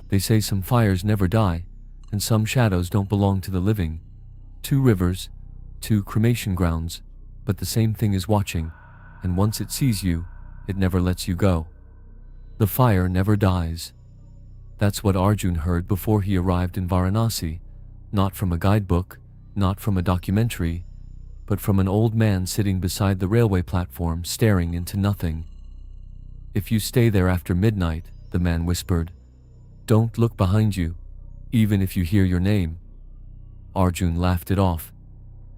They say some fires never die, and some shadows don't belong to the living. 2 rivers, 2 cremation grounds, but the same thing is watching, and once it sees you, it never lets you go. The fire never dies. That's what Arjun heard before he arrived in Varanasi, not from a guidebook, not from a documentary, but from an old man sitting beside the railway platform staring into nothing. If you stay there after midnight, the man whispered, don't look behind you, even if you hear your name. Arjun laughed it off.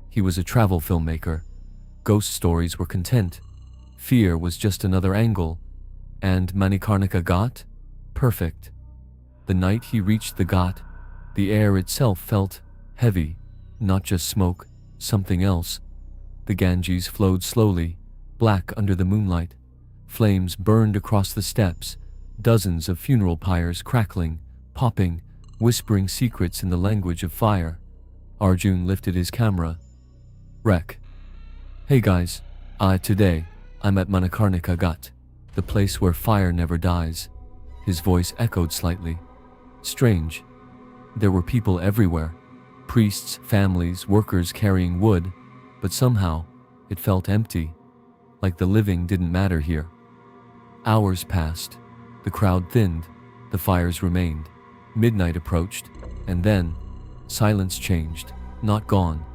He was a travel filmmaker. Ghost stories were content. Fear was just another angle. And Manikarnika Ghat? Perfect. The night he reached the Ghat, the air itself felt heavy, not just smoke, something else. The Ganges flowed slowly, black under the moonlight. Flames burned across the steps, dozens of funeral pyres crackling, popping, whispering secrets in the language of fire. Arjun lifted his camera. Rec. Hey guys, today, I'm at Manikarnika Ghat, the place where fire never dies. His voice echoed slightly. Strange. There were people everywhere. Priests, families, workers carrying wood, but somehow, it felt empty. Like the living didn't matter here. Hours passed. The crowd thinned. The fires remained. Midnight approached, and then, silence changed. Not gone.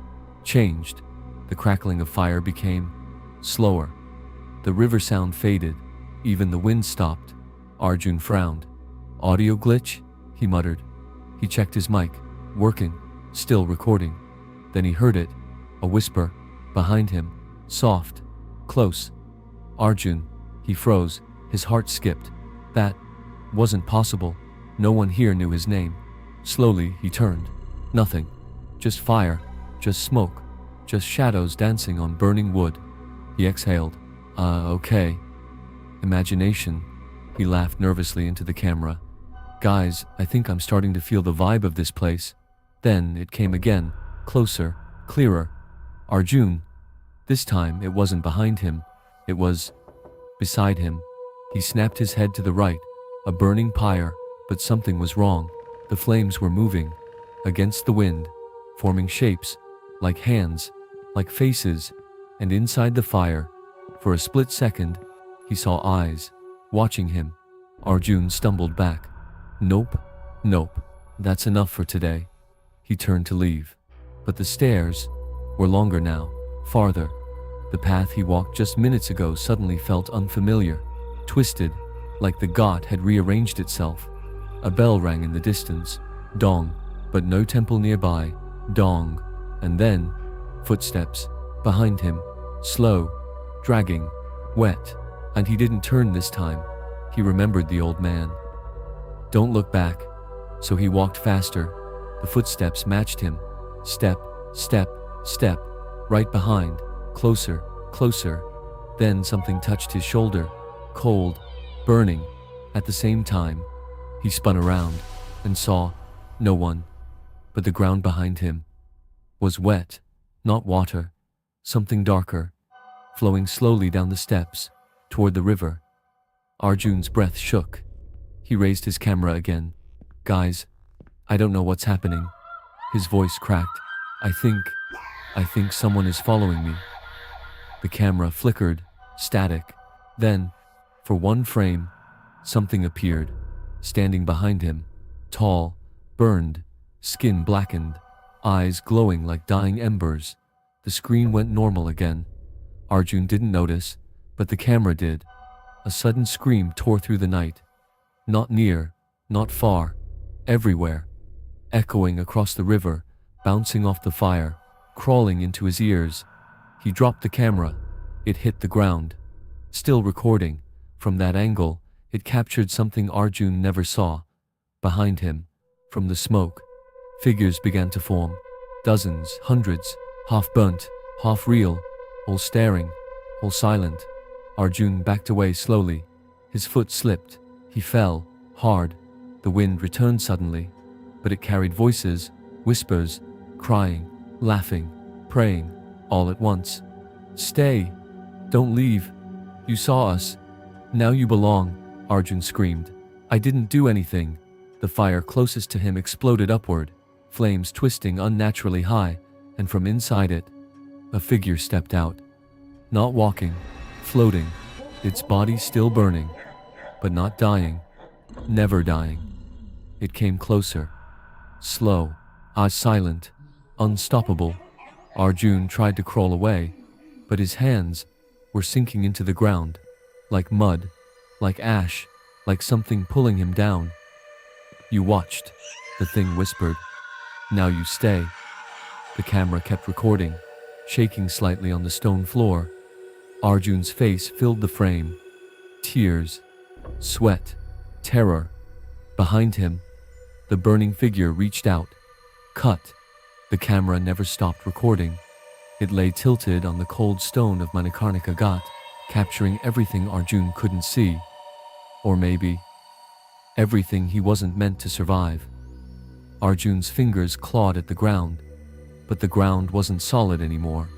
Changed. The crackling of fire became slower. The river sound faded. Even the wind stopped. Arjun frowned. Audio glitch? He muttered. He checked his mic. Working. Still recording. Then he heard it. A whisper. Behind him. Soft. Close. Arjun. He froze. His heart skipped. That wasn't possible. No one here knew his name. Slowly, he turned. Nothing. Just fire. Just smoke. Just shadows dancing on burning wood. He exhaled. Okay. Imagination. He laughed nervously into the camera. Guys, I think I'm starting to feel the vibe of this place. Then it came again. Closer. Clearer. Arjun. This time it wasn't behind him. It was beside him. He snapped his head to the right. A burning pyre, but something was wrong. The flames were moving. Against the wind. Forming shapes. Like hands. Like faces. And inside the fire, for a split second, he saw eyes. Watching him. Arjun stumbled back. Nope. Nope. That's enough for today. He turned to leave. But the stairs were longer now. Farther. The path he walked just minutes ago suddenly felt unfamiliar. Twisted. Like the Ghat had rearranged itself. A bell rang in the distance. Dong. But no temple nearby. Dong. And then, footsteps. Behind him. Slow. Dragging. Wet. And he didn't turn this time. He remembered the old man. Don't look back. So he walked faster. The footsteps matched him. Step, step, step. Right behind. Closer, closer. Then something touched his shoulder. Cold. Burning. At the same time, he spun around and saw no one. But the ground behind him was wet. Not water. Something darker. Flowing slowly down the steps. Toward the river. Arjun's breath shook. He raised his camera again. Guys, I don't know what's happening. His voice cracked. I think someone is following me. The camera flickered, static. Then, for one frame, something appeared, standing behind him. Tall, burned, skin blackened, eyes glowing like dying embers. The screen went normal again. Arjun didn't notice, but the camera did. A sudden scream tore through the night. Not near, not far, everywhere. Echoing across the river, bouncing off the fire, crawling into his ears. He dropped the camera. It hit the ground. Still recording. From that angle, it captured something Arjun never saw. Behind him, from the smoke, figures began to form. Dozens, hundreds, half burnt, half real, all staring, all silent. Arjun backed away slowly. His foot slipped. He fell, hard. The wind returned suddenly, but it carried voices, whispers, crying, laughing, praying, all at once. Stay! Don't leave! You saw us. Now you belong, Arjun screamed. I didn't do anything. The fire closest to him exploded upward, flames twisting unnaturally high, and from inside it, a figure stepped out. Not walking, floating, its body still burning, but not dying, never dying. It came closer, slow, eyes silent, unstoppable. Arjun tried to crawl away, but his hands were sinking into the ground, like mud, like ash, like something pulling him down. You watched, the thing whispered. Now you stay. The camera kept recording, shaking slightly on the stone floor. Arjun's face filled the frame. Tears, sweat, terror. Behind him, the burning figure reached out. Cut. The camera never stopped recording. It lay tilted on the cold stone of Manikarnika Ghat, capturing everything Arjun couldn't see. Or maybe, everything he wasn't meant to survive. Arjun's fingers clawed at the ground, but the ground wasn't solid anymore.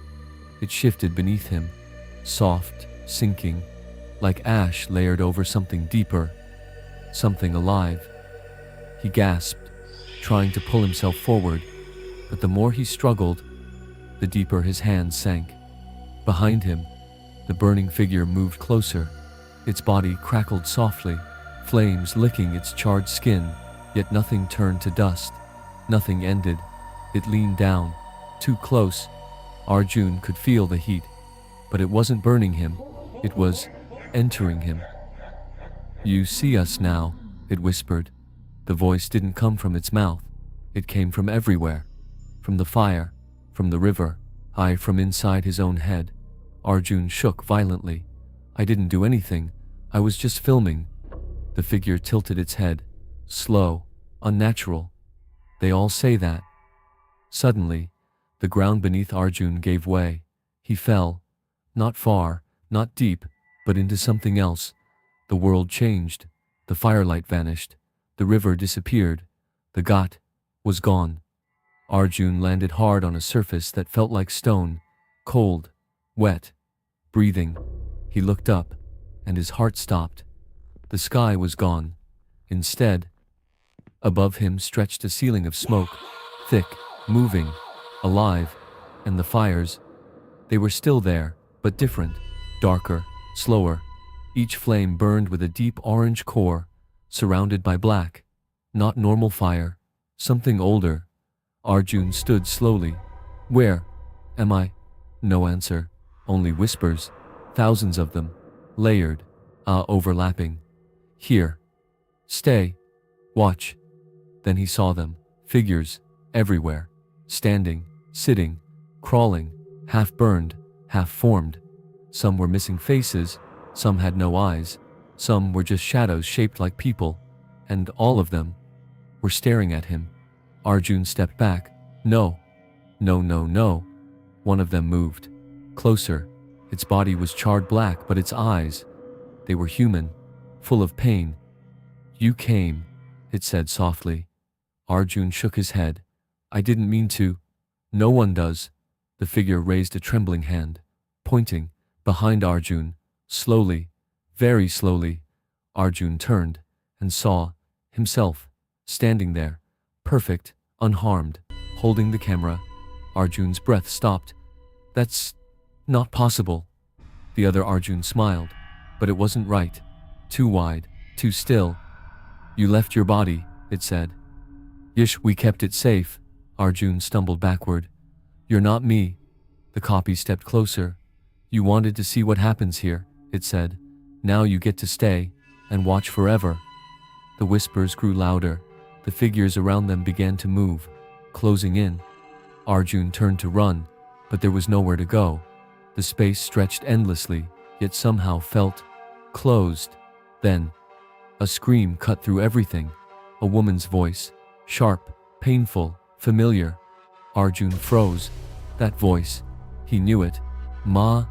It shifted beneath him, soft, sinking, like ash layered over something deeper, something alive. He gasped, trying to pull himself forward, but the more he struggled, the deeper his hands sank. Behind him, the burning figure moved closer. Its body crackled softly, flames licking its charred skin, yet nothing turned to dust. Nothing ended. It leaned down, too close. Arjun could feel the heat, but it wasn't burning him. It was entering him. "You see us now," it whispered. The voice didn't come from its mouth. It came from everywhere. From the fire, from the river, from inside his own head. Arjun shook violently. "I didn't do anything. I was just filming." The figure tilted its head. Slow, unnatural. They all say that. Suddenly, the ground beneath Arjun gave way. He fell. Not far, not deep, but into something else. The world changed. The firelight vanished. The river disappeared. The ghat was gone. Arjun landed hard on a surface that felt like stone, cold, wet, breathing. He looked up, and his heart stopped. The sky was gone. Instead, above him stretched a ceiling of smoke, thick, moving, alive, and the fires. They were still there, but different, darker, slower. Each flame burned with a deep orange core, surrounded by black. Not normal fire, something older. Arjun stood slowly. "Where am I?" No answer, only whispers, thousands of them, layered, overlapping. "Here. Stay. Watch." Then he saw them, figures, everywhere, standing, sitting, crawling, half burned, half formed. Some were missing faces, some had no eyes, some were just shadows shaped like people, and all of them were staring at him. Arjun stepped back. No. No, no, no. One of them moved. Closer. Its body was charred black, but its eyes, they were human, full of pain. "You came," it said softly. Arjun shook his head. "I didn't mean to." "No one does." The figure raised a trembling hand, pointing, behind Arjun, slowly, very slowly. Arjun turned, and saw himself, standing there, perfect, unharmed, holding the camera. Arjun's breath stopped. "That's not possible." The other Arjun smiled, but it wasn't right. Too wide, too still. "You left your body," it said. "Yish, we kept it safe." Arjun stumbled backward. "You're not me." The copy stepped closer. "You wanted to see what happens here," it said. "Now you get to stay, and watch forever." The whispers grew louder. The figures around them began to move, closing in. Arjun turned to run, but there was nowhere to go. The space stretched endlessly, yet somehow felt closed. Then, a scream cut through everything. A woman's voice, sharp, painful, familiar. Arjun froze. That voice, he knew it. "Ma."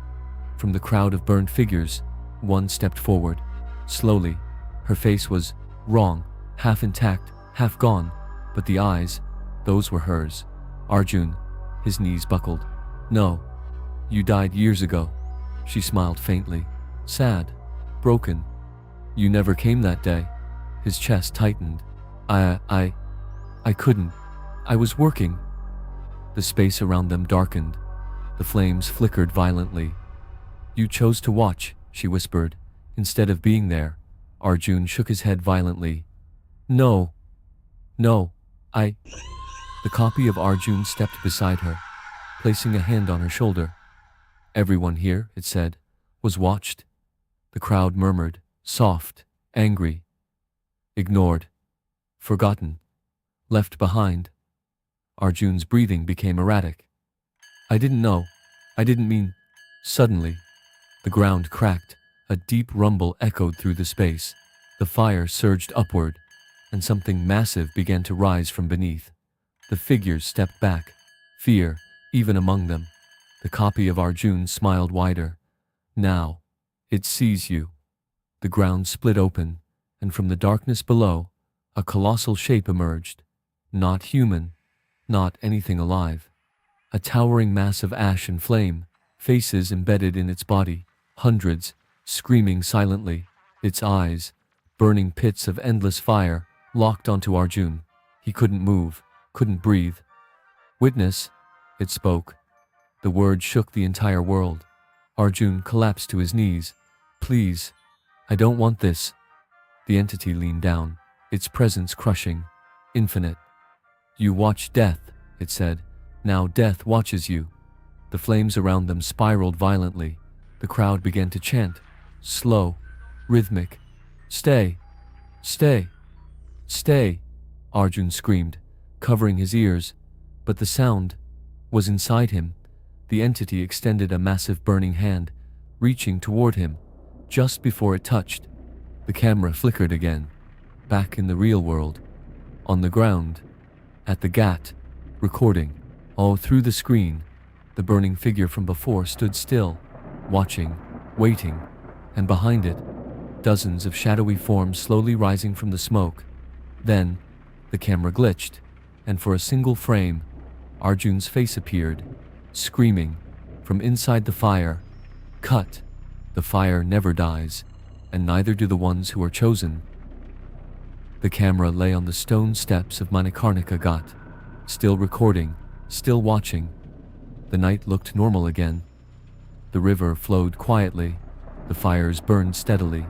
From the crowd of burned figures, one stepped forward. Slowly. Her face was wrong, half intact, half gone, but the eyes, those were hers. Arjun, his knees buckled. "No. You died years ago." She smiled faintly. "Sad. Broken. You never came that day." His chest tightened. I, I, I couldn't. I was working. The space around them darkened. The flames flickered violently. You chose to watch, she whispered, instead of being there. Arjun shook his head violently. No. No. The copy of Arjun stepped beside her, placing a hand on her shoulder. Everyone here, it said, was watched. The crowd murmured, soft, angry. Ignored. Forgotten. Left behind. Arjun's breathing became erratic. I didn't know. I didn't mean. Suddenly, the ground cracked. A deep rumble echoed through the space. The fire surged upward, and something massive began to rise from beneath. The figures stepped back, fear even among them. The copy of Arjun smiled wider. Now, it sees you. The ground split open, and from the darkness below, a colossal shape emerged. Not human, not anything alive. A towering mass of ash and flame, faces embedded in its body, hundreds, screaming silently, its eyes, burning pits of endless fire, locked onto Arjun. He couldn't move, couldn't breathe. Witness, it spoke. The word shook the entire world. Arjun collapsed to his knees. Please, I don't want this. The entity leaned down, its presence crushing, infinite. You watch death, it said. Now death watches you. The flames around them spiraled violently. The crowd began to chant. Slow, rhythmic. Stay, stay, stay, Arjun screamed, covering his ears. But the sound was inside him. The entity extended a massive burning hand, reaching toward him. Just before it touched, the camera flickered again. Back in the real world. On the ground. At the GAT. Recording. All through the screen. The burning figure from before stood still, watching, waiting, and behind it, dozens of shadowy forms slowly rising from the smoke. Then, the camera glitched, and for a single frame, Arjun's face appeared, screaming, from inside the fire. Cut. The fire never dies, and neither do the ones who are chosen. The camera lay on the stone steps of Manikarnika Ghat, still recording, still watching. The night looked normal again. The river flowed quietly. The fires burned steadily.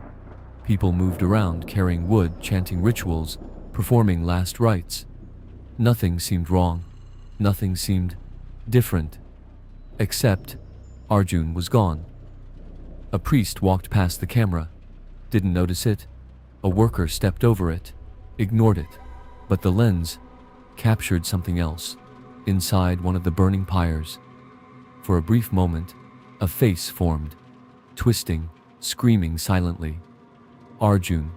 People moved around carrying wood, chanting rituals, performing last rites. Nothing seemed wrong. Nothing seemed different. Except Arjun was gone. A priest walked past the camera. Didn't notice it. A worker stepped over it. Ignored it. But the lens captured something else. Inside one of the burning pyres. For a brief moment, a face formed, twisting, screaming silently. Arjun.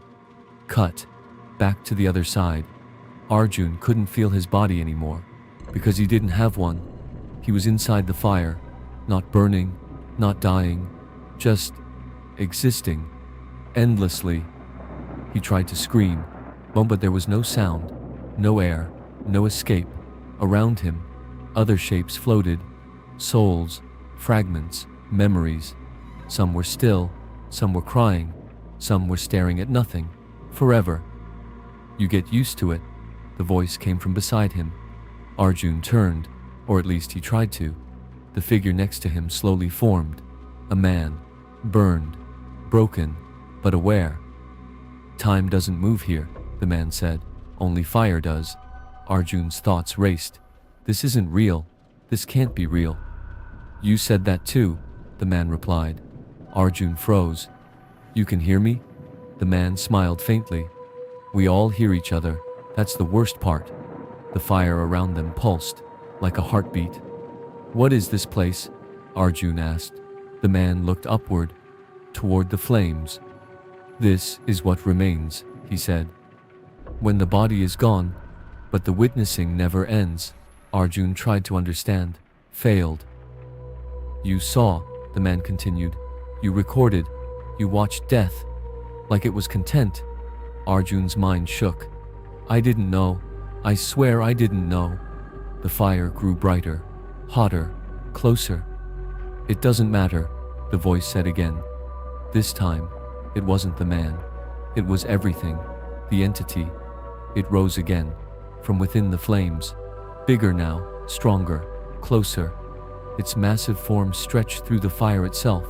Cut. Back to the other side. Arjun couldn't feel his body anymore, because he didn't have one. He was inside the fire, not burning, not dying, just existing, endlessly. He tried to scream, but there was no sound, no air, no escape. Around him, other shapes floated, souls, fragments, memories. Some were still, some were crying, some were staring at nothing, forever. You get used to it, the voice came from beside him. Arjun turned, or at least he tried to. The figure next to him slowly formed, a man, burned, broken, but aware. Time doesn't move here, the man said, only fire does. Arjun's thoughts raced. This isn't real, this can't be real. You said that too, the man replied. Arjun froze. You can hear me? The man smiled faintly. We all hear each other, that's the worst part. The fire around them pulsed, like a heartbeat. What is this place? Arjun asked. The man looked upward, toward the flames. This is what remains, he said. When the body is gone, but the witnessing never ends. Arjun tried to understand, failed. You saw, the man continued. You recorded, you watched death, like it was content. Arjun's mind shook. I didn't know. I swear I didn't know. The fire grew brighter, hotter, closer. It doesn't matter, the voice said again. This time, it wasn't the man. It was everything, the entity, It rose again, from within the flames. Bigger now, stronger, closer. Its massive form stretched through the fire itself,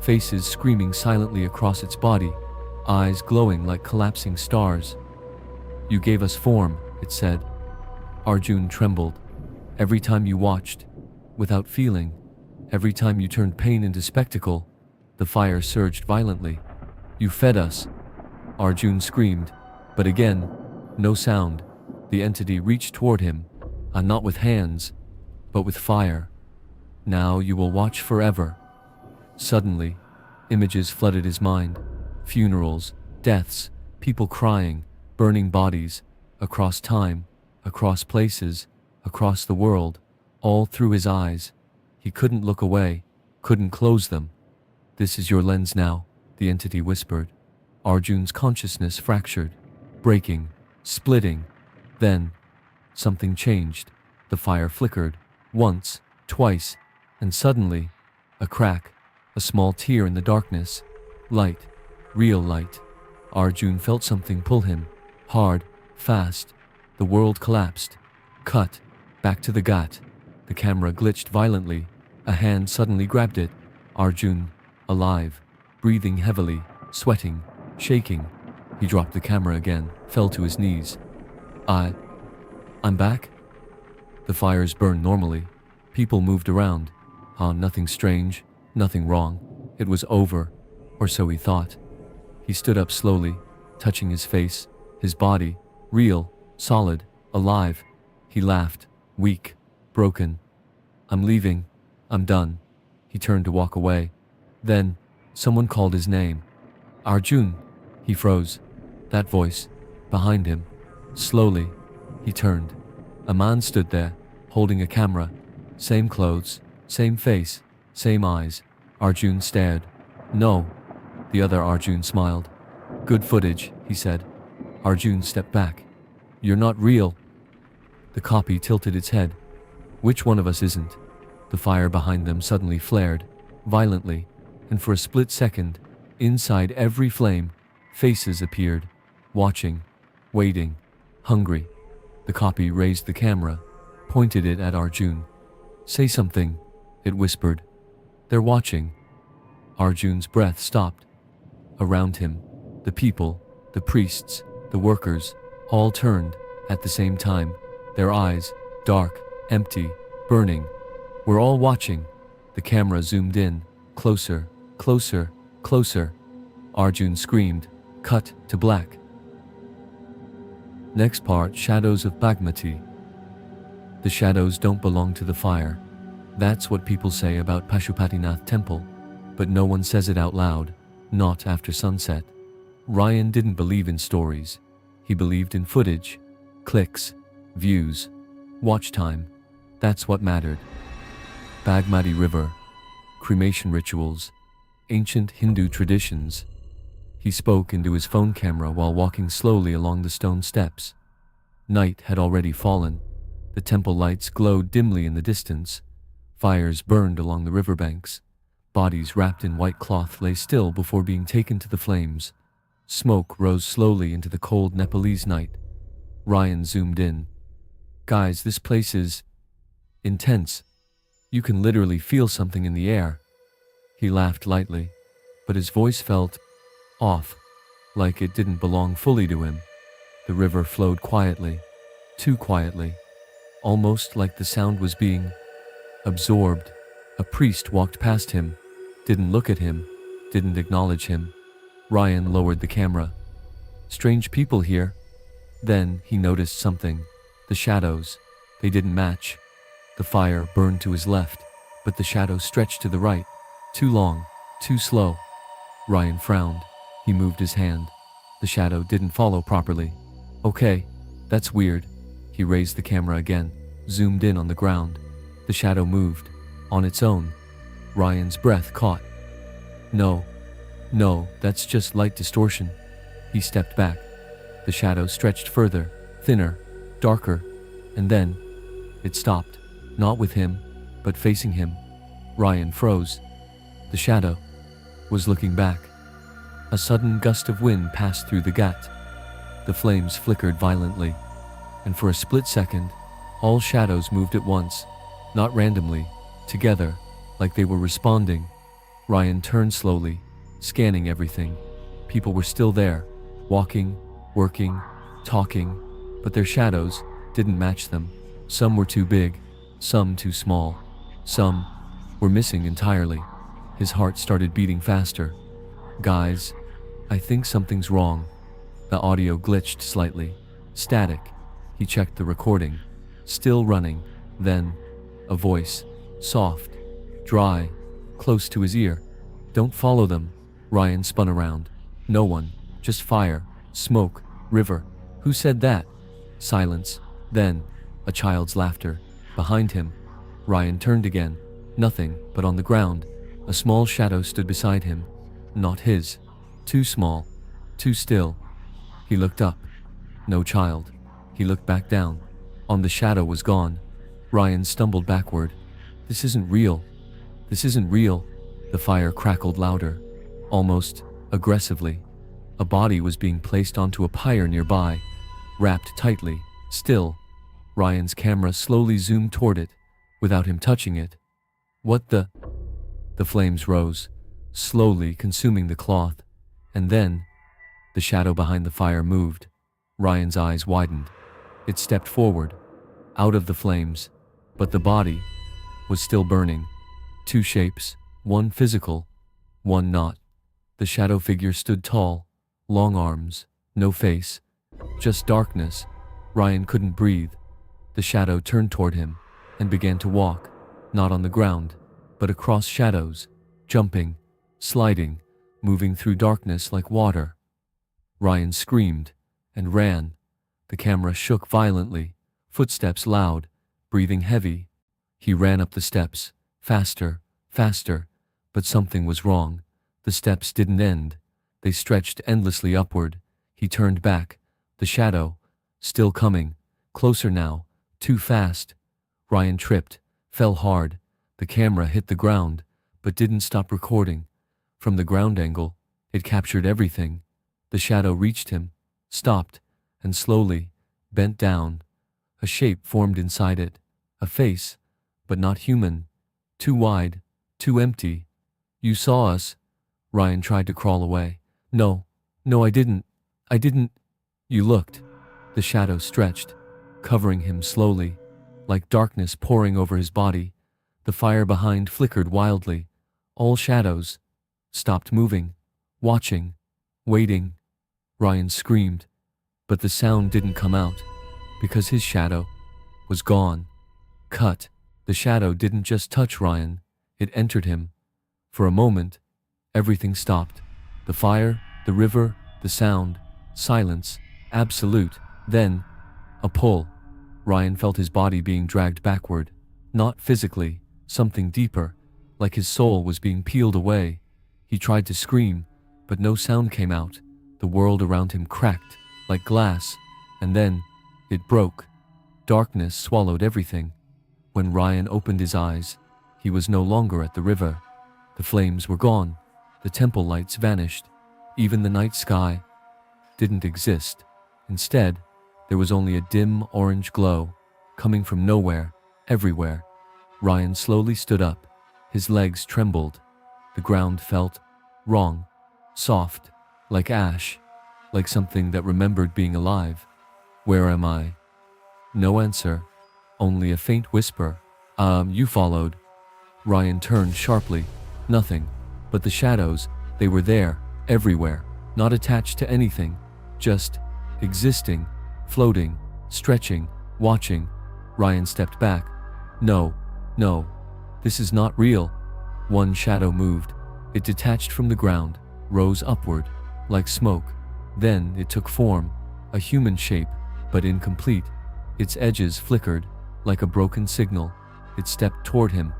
faces screaming silently across its body, eyes glowing like collapsing stars. "You gave us form," it said. Arjun trembled. "Every time you watched, without feeling, every time you turned pain into spectacle." The fire surged violently. "You fed us," Arjun screamed, but again, no sound. The entity reached toward him, not with hands, but with fire. "Now you will watch forever." Suddenly, images flooded his mind. Funerals, deaths, people crying, burning bodies, across time, across places, across the world, all through his eyes. He couldn't look away, couldn't close them. "This is your lens now," the entity whispered. Arjun's consciousness fractured, breaking, splitting. Then, something changed. The fire flickered, once, twice, and suddenly, a crack, a small tear in the darkness. Light, real light. Arjun felt something pull him, hard, fast. The world collapsed. Cut, back to the ghat. The camera glitched violently. A hand suddenly grabbed it. Arjun, alive, breathing heavily, sweating, shaking. He dropped the camera again, fell to his knees. I'm back?" The fires burned normally. People moved around. Nothing strange, nothing wrong. It was over, or so he thought. He stood up slowly, touching his face, his body, real, solid, alive. He laughed, weak, broken. "I'm leaving. I'm done." He turned to walk away. Then, someone called his name. "Arjun." He froze. That voice, behind him. Slowly, he turned. A man stood there, holding a camera. Same clothes, same face, same eyes. Arjun stared. "No." The other Arjun smiled. "Good footage," he said. Arjun stepped back. "You're not real." The copy tilted its head. "Which one of us isn't?" The fire behind them suddenly flared, violently, and for a split second, inside every flame, faces appeared, watching, waiting, hungry. The copy raised the camera, pointed it at Arjun. "Say something," it whispered. "They're watching." Arjun's breath stopped. Around him, the people, the priests, the workers, all turned, at the same time, their eyes, dark, empty, burning. "We're all watching." The camera zoomed in, closer, closer, closer. Arjun screamed, cut to black. Next part, Shadows of Bagmati. The shadows don't belong to the fire. That's what people say about Pashupatinath temple, but no one says it out loud, not after sunset. Ryan didn't believe in stories. He believed in footage, clicks, views, watch time. That's what mattered. Bagmati River, cremation rituals, ancient Hindu traditions. He spoke into his phone camera while walking slowly along the stone steps. Night had already fallen. The temple lights glowed dimly in the distance. Fires burned along the riverbanks. Bodies wrapped in white cloth lay still before being taken to the flames. Smoke rose slowly into the cold Nepalese night. Ryan zoomed in. "Guys, this place is intense. You can literally feel something in the air." He laughed lightly, but his voice felt off, like it didn't belong fully to him. The river flowed quietly, too quietly, almost like the sound was being absorbed. A priest walked past him, didn't look at him, didn't acknowledge him. Ryan lowered the camera. "Strange people here." Then he noticed something. The shadows. They didn't match. The fire burned to his left, but the shadows stretched to the right. Too long, too slow. Ryan frowned. He moved his hand. The shadow didn't follow properly. "Okay, that's weird." He raised the camera again, zoomed in on the ground. The shadow moved, on its own. Ryan's breath caught. No, that's just light distortion." He stepped back. The shadow stretched further, thinner, darker, and then it stopped, not with him, but facing him. Ryan froze. The shadow was looking back. A sudden gust of wind passed through the ghat. The flames flickered violently, and for a split second, all shadows moved at once, not randomly, together, like they were responding. Ryan turned slowly, scanning everything. People were still there, walking, working, talking, but their shadows didn't match them. Some were too big, some too small, some were missing entirely. His heart started beating faster. "Guys, I think something's wrong." The audio glitched slightly. Static. He checked the recording. Still running. Then, a voice. Soft. Dry. Close to his ear. "Don't follow them." Ryan spun around. No one. Just fire. Smoke. River. "Who said that?" Silence. Then, a child's laughter. Behind him. Ryan turned again. Nothing, but on the ground, a small shadow stood beside him. Not his. Too small. Too still. He looked up. No child. He looked back down. On the shadow was gone. Ryan stumbled backward. "This isn't real. This isn't real." The fire crackled louder, almost aggressively. A body was being placed onto a pyre nearby, wrapped tightly, still. Ryan's camera slowly zoomed toward it, without him touching it. "What the?" The flames rose, slowly consuming the cloth, and then, the shadow behind the fire moved. Ryan's eyes widened. It stepped forward, out of the flames, but the body was still burning. Two shapes, one physical, one not. The shadow figure stood tall, long arms, no face, just darkness. Ryan couldn't breathe. The shadow turned toward him and began to walk, not on the ground, but across shadows, jumping, sliding, moving through darkness like water. Ryan screamed and ran. The camera shook violently, footsteps loud, breathing heavy. He ran up the steps, faster, faster, but something was wrong. The steps didn't end. They stretched endlessly upward. He turned back. The shadow, still coming, closer now, too fast. Ryan tripped, fell hard. The camera hit the ground, but didn't stop recording. From the ground angle, it captured everything. The shadow reached him, stopped, and slowly bent down. A shape formed inside it, a face, but not human, too wide, too empty. "You saw us." Ryan tried to crawl away. No, I didn't. You looked." The shadow stretched, covering him slowly, like darkness pouring over his body. The fire behind flickered wildly. All shadows stopped moving, watching, waiting. Ryan screamed, but the sound didn't come out, because his shadow was gone. Cut. The shadow didn't just touch Ryan, it entered him. For a moment, everything stopped. The fire, the river, the sound, silence, absolute. Then, a pull. Ryan felt his body being dragged backward. Not physically, something deeper, like his soul was being peeled away. He tried to scream, but no sound came out. The world around him cracked, like glass, and then, it broke. Darkness swallowed everything. When Ryan opened his eyes, he was no longer at the river. The flames were gone. The temple lights vanished. Even the night sky didn't exist. Instead, there was only a dim orange glow, coming from nowhere, everywhere. Ryan slowly stood up. His legs trembled. The ground felt wrong, soft, like ash, like something that remembered being alive. "Where am I?" No answer, only a faint whisper. You followed." Ryan turned sharply. Nothing, but the shadows, they were there, everywhere, not attached to anything, just existing, floating, stretching, watching. Ryan stepped back. No, this is not real." One shadow moved. It detached from the ground, rose upward, like smoke. Then it took form, a human shape, but incomplete. Its edges flickered, like a broken signal. It stepped toward him.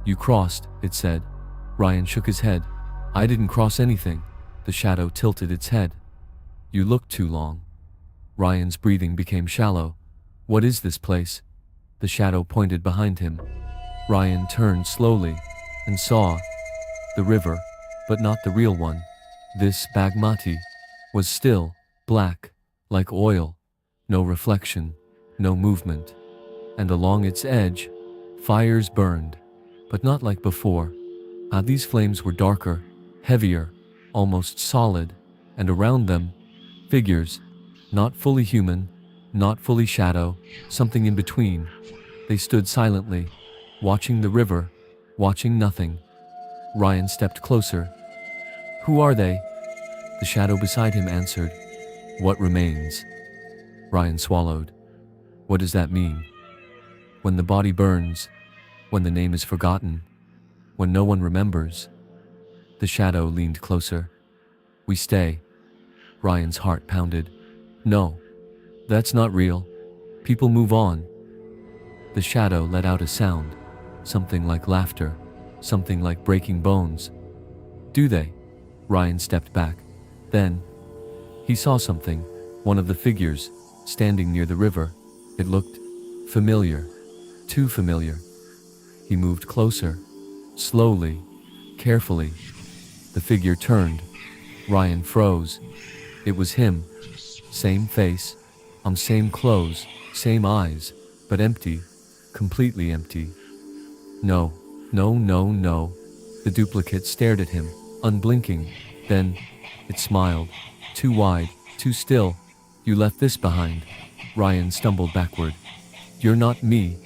"You crossed," it said. Ryan shook his head. "I didn't cross anything." The shadow tilted its head. "You looked too long." Ryan's breathing became shallow. "What is this place?" The shadow pointed behind him. Ryan turned slowly and saw the river, but not the real one. This Bagmati was still black, like oil, no reflection, no movement. And along its edge, fires burned, but not like before. These flames were darker, heavier, almost solid, and around them, figures, not fully human, not fully shadow, something in between. They stood silently, watching the river, watching nothing. Ryan stepped closer. "Who are they?" The shadow beside him answered, "What remains." Ryan swallowed. What does that mean? When the body burns, when the name is forgotten, when no one remembers. The shadow leaned closer. "We stay." Ryan's heart pounded. "No, that's not real. People move on." The shadow let out a sound, something like laughter, something like breaking bones. "Do they?" Ryan stepped back. Then, he saw something, one of the figures, standing near the river. It looked familiar, too familiar. He moved closer, slowly, carefully. The figure turned. Ryan froze. It was him. Same face, same clothes, same eyes, but empty, completely empty. No, no, no, no. The duplicate stared at him, unblinking. Then, it smiled. Too wide, too still. "You left this behind." Ryan stumbled backward. "You're not me."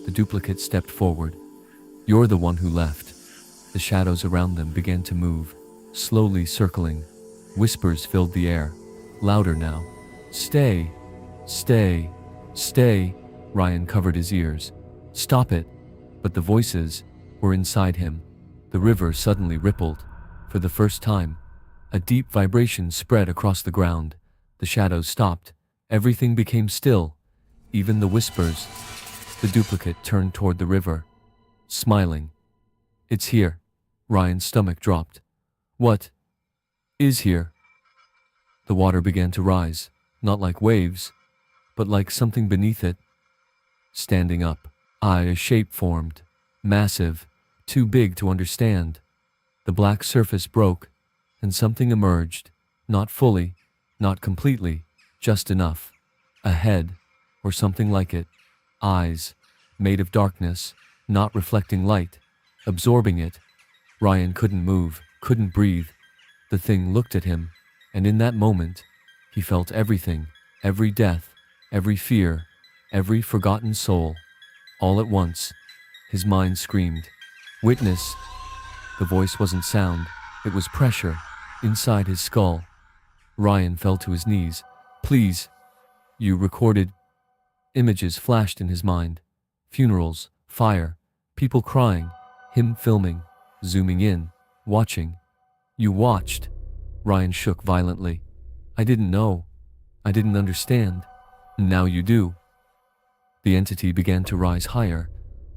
The duplicate stepped forward. "You're the one who left." The shadows around them began to move, slowly circling. Whispers filled the air, louder now. "Stay, stay, stay." Ryan covered his ears. "Stop it." But the voices were inside him. The river suddenly rippled. For the first time, a deep vibration spread across the ground. The shadows stopped. Everything became still, even the whispers. The duplicate turned toward the river, smiling. "It's here." Ryan's stomach dropped. "What is here?" The water began to rise, not like waves, but like something beneath it. Standing up, a shape formed, massive, too big to understand. The black surface broke, and something emerged, not fully, not completely, just enough. A head, or something like it. Eyes, made of darkness, not reflecting light, absorbing it. Ryan couldn't move, couldn't breathe. The thing looked at him, and in that moment, he felt everything, every death, every fear, every forgotten soul. All at once, his mind screamed, "Witness!" The voice wasn't sound, it was pressure, inside his skull. Ryan fell to his knees. "Please." "You recorded." Images flashed in his mind. Funerals, fire, people crying, him filming, zooming in, watching. "You watched." Ryan shook violently. "I didn't know. I didn't understand. Now you do." The entity began to rise higher.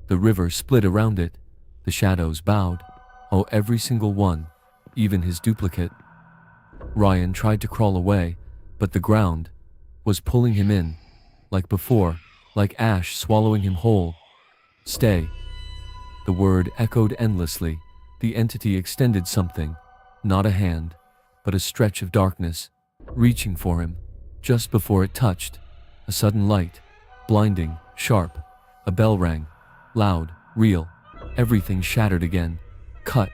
The river split around it. The shadows bowed. Oh, every single one, even his duplicate. Ryan tried to crawl away, but the ground was pulling him in, like before, like ash swallowing him whole. "Stay." The word echoed endlessly. The entity extended something, not a hand, but a stretch of darkness, reaching for him. Just before it touched, a sudden light, blinding, sharp. A bell rang, loud, real. Everything shattered again. Cut,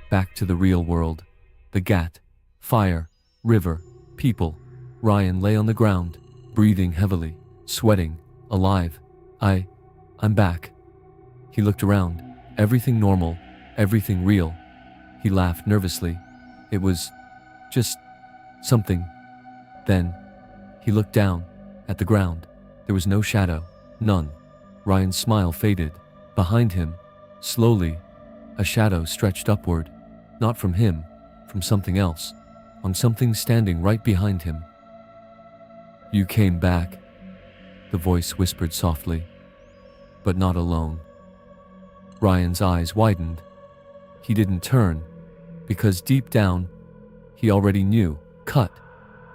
back to the real world. The GAT, fire, river, people. Ryan lay on the ground, breathing heavily, sweating, alive. I'm back." He looked around, everything normal, everything real. He laughed nervously. It was just something. Then, he looked down, at the ground. There was no shadow, none. Ryan's smile faded. Behind him, slowly, a shadow stretched upward. Not from him, from something else, on something standing right behind him. "You came back," the voice whispered softly, but not alone. Ryan's eyes widened. He didn't turn, because deep down, he already knew. Cut.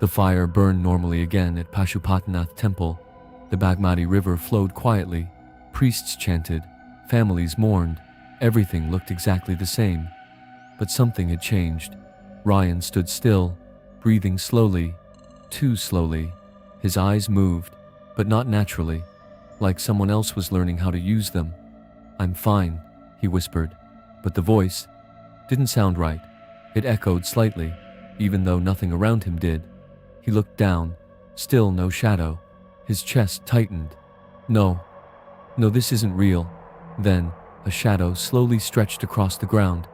The fire burned normally again at Pashupatinath temple. The Bagmati river flowed quietly. Priests chanted. Families mourned. Everything looked exactly the same. But something had changed. Ryan stood still, breathing slowly, too slowly. His eyes moved, but not naturally, like someone else was learning how to use them. "I'm fine," he whispered, but the voice didn't sound right. It echoed slightly, even though nothing around him did. He looked down, still no shadow. His chest tightened. No, this isn't real." Then, a shadow slowly stretched across the ground.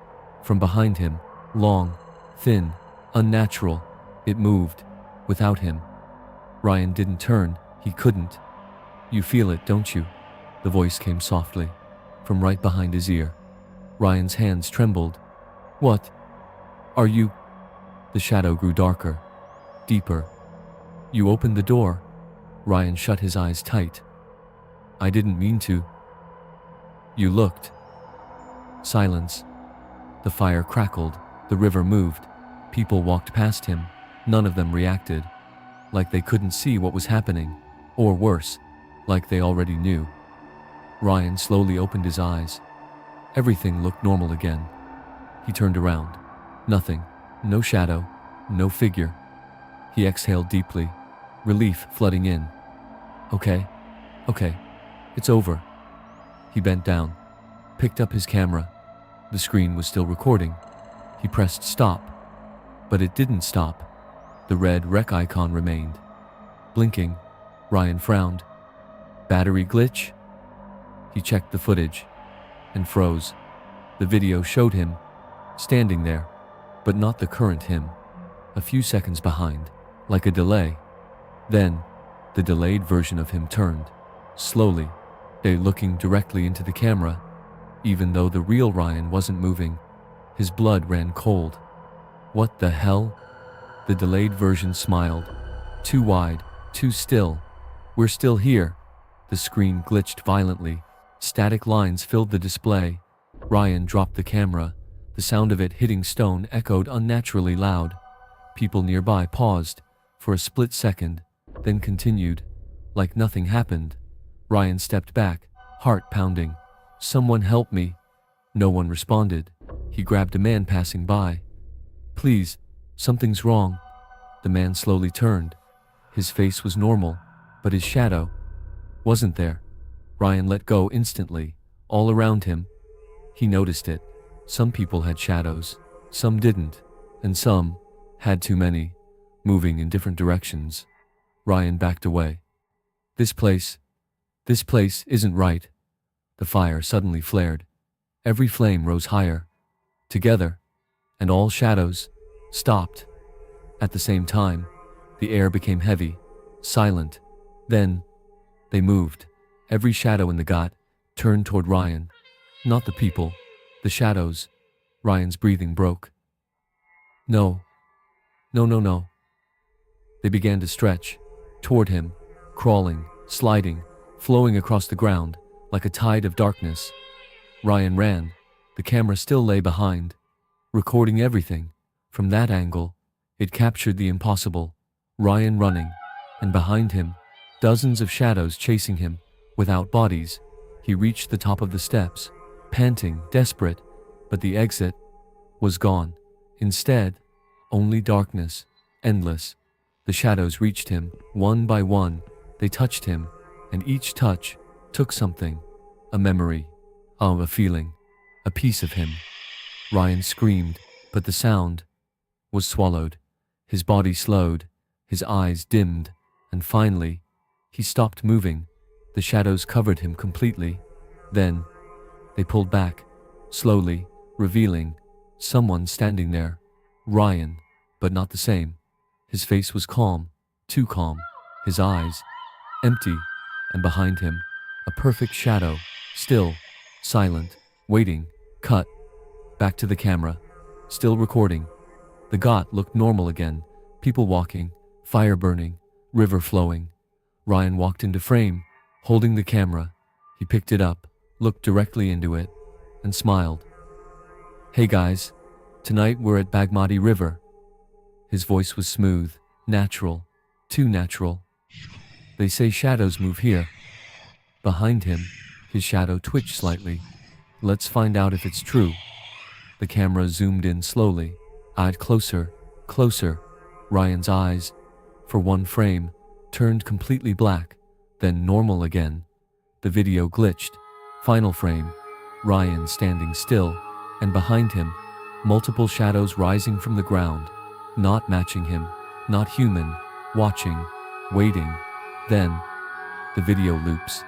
From behind him, long, thin, unnatural, it moved, without him. Ryan didn't turn, he couldn't. "You feel it, don't you?" The voice came softly, from right behind his ear. Ryan's hands trembled. "What? Are you?" The shadow grew darker, deeper. "You opened the door." Ryan shut his eyes tight. "I didn't mean to." "You looked." Silence. The fire crackled, the river moved. People walked past him. None of them reacted, like they couldn't see what was happening, or worse, like they already knew. Ryan slowly opened his eyes. Everything looked normal again. He turned around. Nothing. No shadow. No figure. He exhaled deeply, relief flooding in. Okay. It's over." He bent down, picked up his camera. The screen was still recording. He pressed stop, but it didn't stop. The red rec icon remained. Blinking, Ryan frowned. "Battery glitch?" He checked the footage and froze. The video showed him, standing there, but not the current him. A few seconds behind, like a delay. Then, the delayed version of him turned, slowly, looking directly into the camera. Even though the real Ryan wasn't moving, his blood ran cold. "What the hell?" The delayed version smiled. "Too wide, too still. We're still here." The screen glitched violently. Static lines filled the display. Ryan dropped the camera. The sound of it hitting stone echoed unnaturally loud. People nearby paused for a split second, then continued, like nothing happened. Ryan stepped back, heart pounding. "Someone help me." No one responded. He grabbed a man passing by. "Please, something's wrong." The man slowly turned. His face was normal, but his shadow wasn't there. Ryan let go instantly. All around him, he noticed it. Some people had shadows, some didn't, and some had too many, moving in different directions. Ryan backed away. This place isn't right." The fire suddenly flared. Every flame rose higher, together, and all shadows stopped. At the same time, the air became heavy, silent. Then, they moved. Every shadow in the ghat turned toward Ryan. Not the people, the shadows. Ryan's breathing broke. No. They began to stretch toward him, crawling, sliding, flowing across the ground like a tide of darkness. Ryan ran. The camera still lay behind, recording everything. From that angle, it captured the impossible. Ryan running, and behind him, dozens of shadows chasing him, without bodies. He reached the top of the steps, panting, desperate, but the exit was gone. Instead, only darkness, endless. The shadows reached him, one by one. They touched him, and each touch took something, a memory, a feeling, a piece of him. Ryan screamed, but the sound was swallowed. His body slowed, his eyes dimmed, and finally, he stopped moving. The shadows covered him completely. Then, they pulled back, slowly, revealing someone standing there. Ryan, but not the same. His face was calm, too calm. His eyes empty, and behind him, a perfect shadow, still, silent, waiting. Cut. Back to the camera. Still recording. The ghat looked normal again. People walking, fire burning, river flowing. Ryan walked into frame, holding the camera. He picked it up, looked directly into it, and smiled. "Hey guys, tonight we're at Bagmati River." His voice was smooth, natural, too natural. "They say shadows move here." Behind him, his shadow twitched slightly. "Let's find out if it's true." The camera zoomed in slowly, eyed closer, closer. Ryan's eyes, for one frame, turned completely black, then normal again. The video glitched. Final frame, Ryan standing still, and behind him, multiple shadows rising from the ground, not matching him, not human, watching, waiting. Then, the video loops.